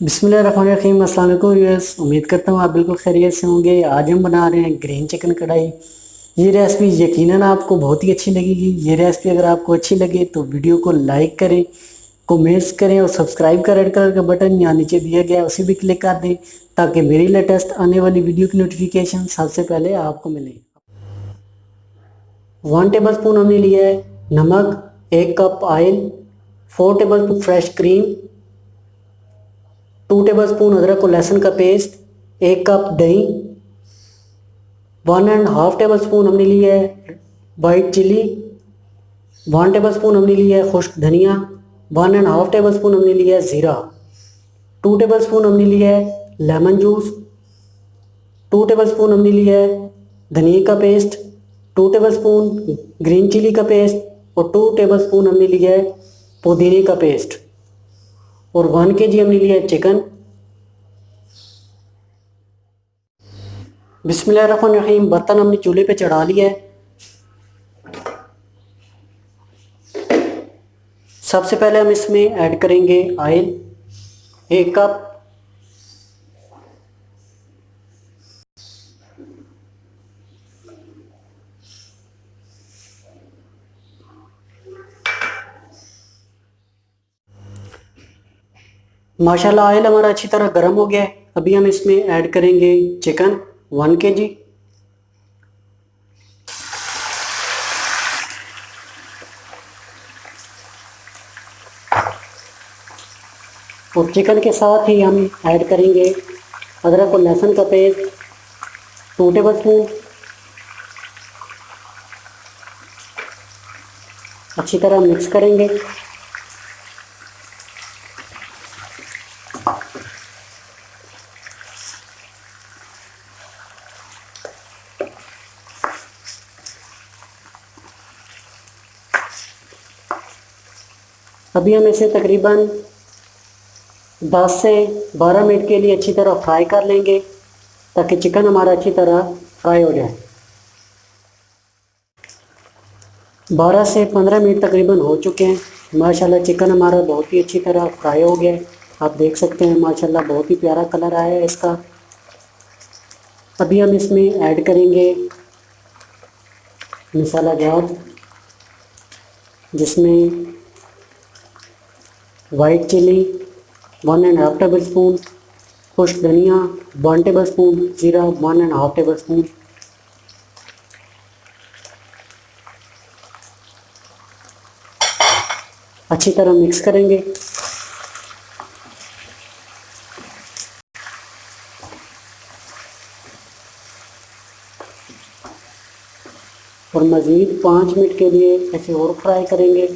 बिस्मिल्लाहिर्रहमानिर्रहीम। अस्सलाम वालेकुम व्यूअर्स, उम्मीद करता हूँ आप बिल्कुल खैरियत से होंगे। आज हम बना रहे हैं ग्रीन चिकन कढ़ाई। ये रेसिपी यकीनन आपको बहुत ही अच्छी लगेगी। ये रेसिपी अगर आपको अच्छी लगे तो वीडियो को लाइक करें, कमेंट्स करें और सब्सक्राइब का रेड कलर का बटन यहाँ नीचे दिया गया है उसे भी क्लिक कर दें ताकि मेरी लेटेस्ट आने वाली वीडियो की नोटिफिकेशन सबसे पहले आपको मिले। 1 टेबल स्पून हमने लिया है नमक, 1 cup oil, 4 table spoon fresh cream, 2 table spoon अदरक और लहसुन का पेस्ट, 1 कप दही, 1.5 टेबल स्पून हमने लिया है वाइट चिली, 1 टेबल स्पून हमने लिया है खुश्क धनिया, 1.5 टेबल स्पून हमने लिया है ज़ीरा, 2 टेबल स्पून हमने लिया है लेमन जूस, 2 टेबल स्पून हमने लिया है धनिया का paste, 2 tablespoon green chilli का पेस्ट और 2 टेबल स्पून हमने लिया है पुदीने का पेस्ट और 1 kg हमने लिया है चिकन। बिस्मिल्लाहिर्रहमानिर्रहीम। बर्तन हमने चूल्हे पे चढ़ा लिया है। सबसे पहले हम इसमें ऐड करेंगे ऑयल 1 कप, माशाल्लाह ऑयल हमारा अच्छी तरह गर्म हो गया है। अभी हम इसमें ऐड करेंगे चिकन 1 kg और चिकन के साथ ही हम ऐड करेंगे अदरक और लहसुन का पेस्ट 2 टेबल स्पून। अच्छी तरह मिक्स करेंगे। अभी हम इसे तकरीबन 10 से 12 मिनट के लिए अच्छी तरह फ्राई कर लेंगे ताकि चिकन हमारा अच्छी तरह फ्राई हो जाए। 12 से 15 मिनट तकरीबन हो चुके हैं। माशाल्लाह चिकन हमारा बहुत ही अच्छी तरह फ्राई हो गया है। आप देख सकते हैं माशाल्लाह बहुत ही प्यारा कलर आया है इसका। अभी हम इसमें ऐड करेंगे मसाला जार जिसमें वाइट चिली 1.5 टेबल स्पून, खुश्क धनिया 1 टेबल स्पून, ज़ीरा 1.5 टेबल स्पून। अच्छी तरह मिक्स करेंगे। और मज़ीद 5 मिनट के लिए ऐसे और फ्राई करेंगे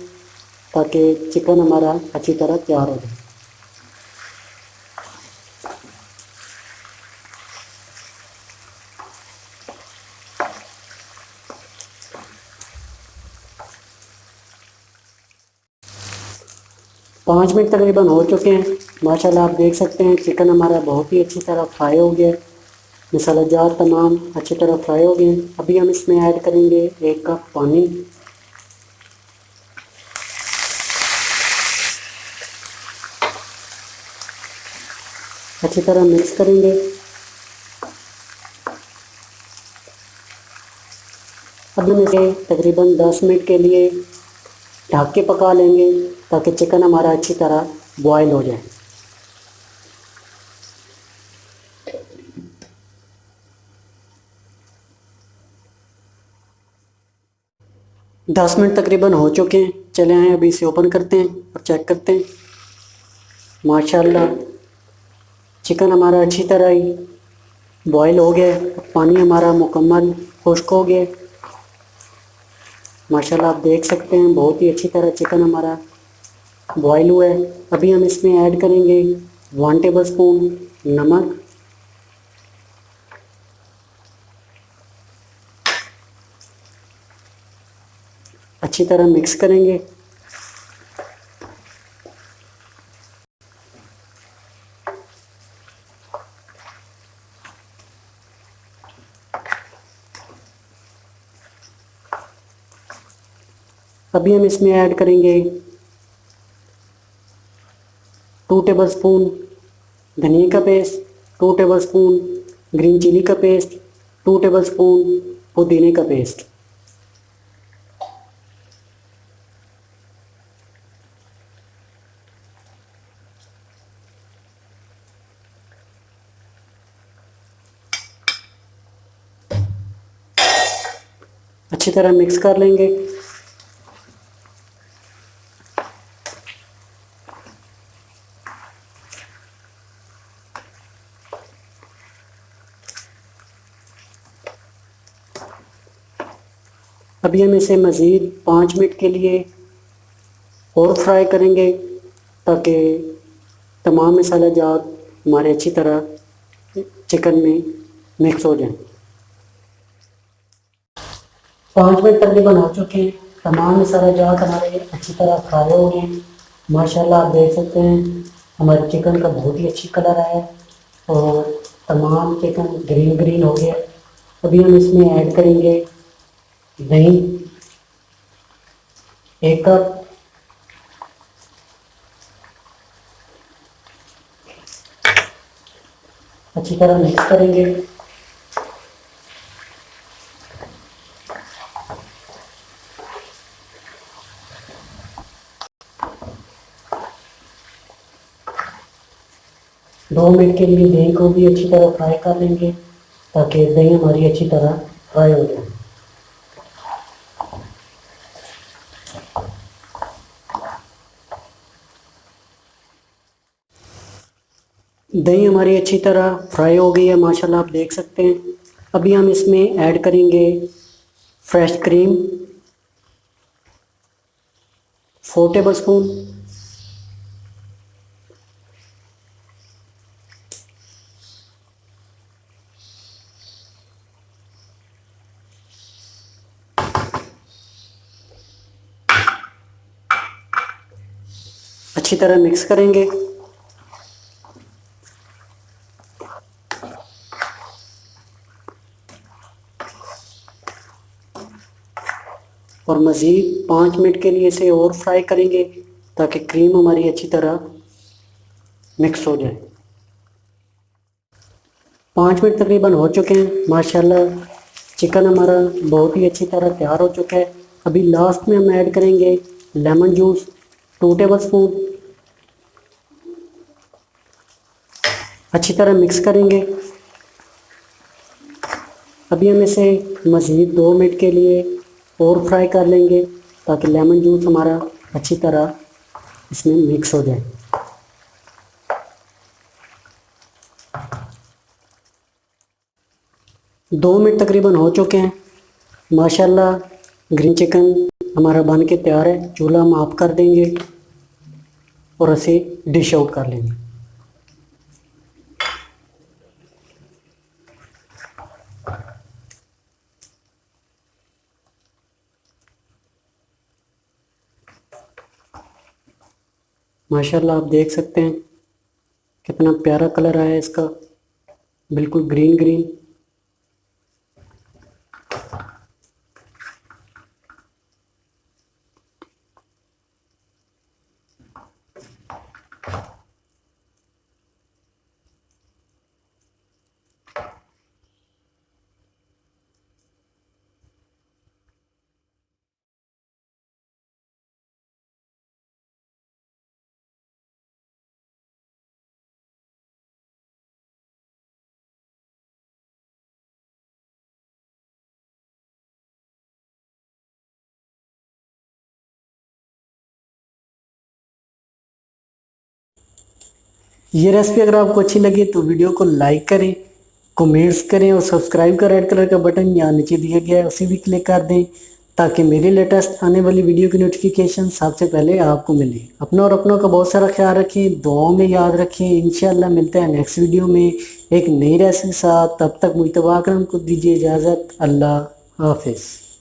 ताकि चिकन हमारा अच्छी तरह तैयार हो जाए। पाँच मिनट तकरीबन हो चुके हैं। माशाल्लाह आप देख सकते हैं चिकन हमारा बहुत ही अच्छी तरह फ्राई हो गया। मसाला जार तमाम अच्छी तरह फ्राई हो गए। अभी हम इसमें ऐड करेंगे 1 कप पानी। अच्छी तरह मिक्स करेंगे। अब हम इसे तकरीबन 10 मिनट के लिए ढक के पका लेंगे ताकि चिकन हमारा अच्छी तरह बॉयल हो जाए। 10 मिनट तकरीबन हो चुके हैं। चले आए अभी इसे ओपन करते हैं और चेक करते हैं। माशाल्लाह चिकन हमारा अच्छी तरह ही बॉयल हो गया। पानी हमारा मुकम्मल खुश्क हो गया। माशाल्लाह आप देख सकते हैं बहुत ही अच्छी तरह चिकन हमारा बॉयल हुआ है। अभी हम इसमें ऐड करेंगे 1 टेबल स्पून नमक, अच्छी तरह मिक्स करेंगे। अभी हम इसमें ऐड करेंगे 2 टेबल स्पून धनिया का पेस्ट 2 टेबलस्पून, ग्रीन चिली का पेस्ट 2 टेबलस्पून, पुदीने का पेस्ट। अच्छी तरह मिक्स कर लेंगे। अभी हम इसे मज़ीद 5 मिनट के लिए और फ्राई करेंगे ताकि तमाम मसाला जात हमारे अच्छी तरह चिकन में मिक्स हो जाए। 5 मिनट तकरीबन हो चुके हैं। तमाम मसाला जात हमारे अच्छी तरह फ्राई हो गए। माशाल्लाह आप देख सकते हैं हमारे चिकन का बहुत ही अच्छी कलर आया है और तमाम चिकन ग्रीन ग्रीन हो गया। अभी हम इसमें ऐड करेंगे दही 1 कप, अच्छी तरह मिक्स करेंगे। दो मिनट के लिए दही को भी अच्छी तरह फ्राई कर लेंगे ताकि दही हमारी अच्छी तरह फ्राई हो जाए। दही हमारी अच्छी तरह फ्राई हो गई है माशाल्लाह आप देख सकते हैं। अभी हम इसमें ऐड करेंगे फ्रेश क्रीम 4 टेबलस्पून, अच्छी तरह मिक्स करेंगे। और मज़ीद 5 मिनट के लिए इसे और फ्राई करेंगे ताकि क्रीम हमारी अच्छी तरह मिक्स हो जाए। 5 मिनट तकरीबन हो चुके हैं माशाल्लाह चिकन हमारा बहुत ही अच्छी तरह तैयार हो चुका है। अभी लास्ट में हम ऐड करेंगे लेमन जूस 2 टेबलस्पून, अच्छी तरह मिक्स करेंगे। अभी हम इसे मज़ीद 2 मिनट के लिए और फ्राई कर लेंगे ताकि लेमन जूस हमारा अच्छी तरह इसमें मिक्स हो जाए। दो मिनट तकरीबन हो चुके हैं माशाल्लाह ग्रीन चिकन हमारा बन के तैयार है। चूल्हा हम ऑफ कर देंगे और इसे डिश आउट कर लेंगे। माशाल्लाह आप देख सकते हैं कितना प्यारा कलर आया है इसका, बिल्कुल ग्रीन ग्रीन। ये रेसिपी अगर आपको अच्छी लगी तो वीडियो को लाइक करें, कमेंट्स करें और सब्सक्राइब का रेड कलर का बटन यहाँ नीचे दिया गया है उसे भी क्लिक कर दें ताकि मेरी लेटेस्ट आने वाली वीडियो की नोटिफिकेशन सबसे पहले आपको मिले। अपना और अपनों का बहुत सारा ख्याल रखें, दुआओं में याद रखें। इंशाल्लाह मिलते हैं नेक्स्ट वीडियो में एक नई रेसिपी के साथ। तब तक मुझतबा अकरम को दीजिए इजाज़त। अल्लाह हाफिज़।